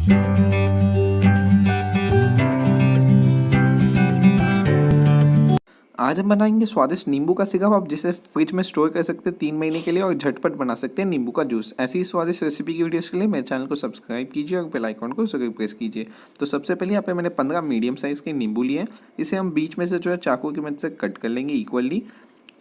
आज हम बनाएंगे स्वादिष्ट नींबू का सिरप। आप जिसे फ्रिज में स्टोर कर सकते हैं 3 महीने के लिए और झटपट बना सकते हैं नींबू का जूस। ऐसी ही स्वादिष्ट रेसिपी की वीडियोस के लिए मेरे चैनल को सब्सक्राइब कीजिए और बेल आइकन को जरूर प्रेस कीजिए। तो सबसे पहले यहाँ पे मैंने 15 मीडियम साइज़ के नींबू लिए हैं। इसे हम बीच में से जो है चाकू की मदद से कट कर लेंगे इक्वली।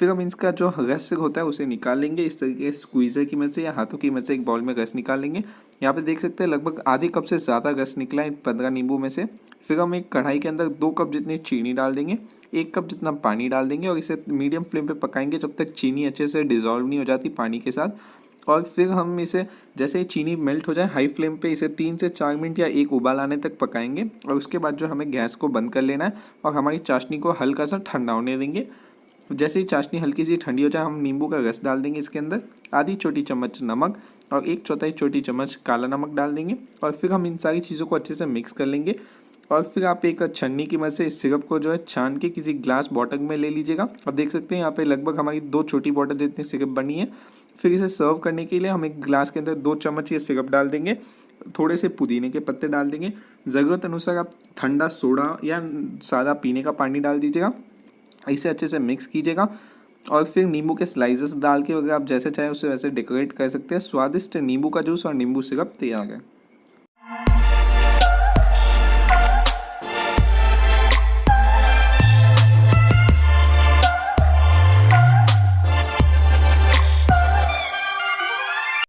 फिर हम इसका जो रस होता है उसे निकाल लेंगे इस तरीके से स्क्वीज़र की मदद से या हाथों की मदद से एक बाउल में रस निकाल लेंगे। यहाँ पे देख सकते हैं लगभग आधे कप से ज़्यादा रस निकला है 15 नींबू में से। फिर हम एक कढ़ाई के अंदर 2 कप जितनी चीनी डाल देंगे, 1 कप जितना पानी डाल देंगे और इसे मीडियम फ्लेम पे पकाएंगे जब तक चीनी अच्छे से डिज़ोल्व नहीं हो जाती पानी के साथ। और फिर हम इसे जैसे ही चीनी मेल्ट हो जाए हाई फ्लेम पे इसे 3 से 4 मिनट या एक उबाल आने तक पकाएंगे। और उसके बाद जो हमें गैस को बंद कर लेना है और हमारी चाशनी को हल्का सा ठंडा होने देंगे। जैसे ही चाशनी हल्की सी ठंडी हो जाए हम नींबू का रस डाल देंगे इसके अंदर, आधी छोटी चम्मच नमक और 1/4 छोटी चम्मच काला नमक डाल देंगे। और फिर हम इन सारी चीज़ों को अच्छे से मिक्स कर लेंगे। और फिर आप एक छन्नी की मदद से इस सिरप को जो है छान के किसी ग्लास बॉटल में ले लीजिएगा। अब देख सकते हैं यहाँ पे लगभग हमारी 2 छोटी बॉटल जितनी सिरप बनी है। फिर इसे सर्व करने के लिए हम एक गिलास के अंदर 2 चम्मच ये सिरप डाल देंगे, थोड़े से पुदीने के पत्ते डाल देंगे, ज़रूरत अनुसार आप ठंडा सोडा या सादा पीने का पानी डाल दीजिएगा। इसे अच्छे से मिक्स कीजिएगा और फिर नींबू के स्लाइसेस डाल के अगर आप जैसे चाहें उसे वैसे डेकोरेट कर सकते हैं। स्वादिष्ट नींबू का जूस और नींबू सिरप तैयार है।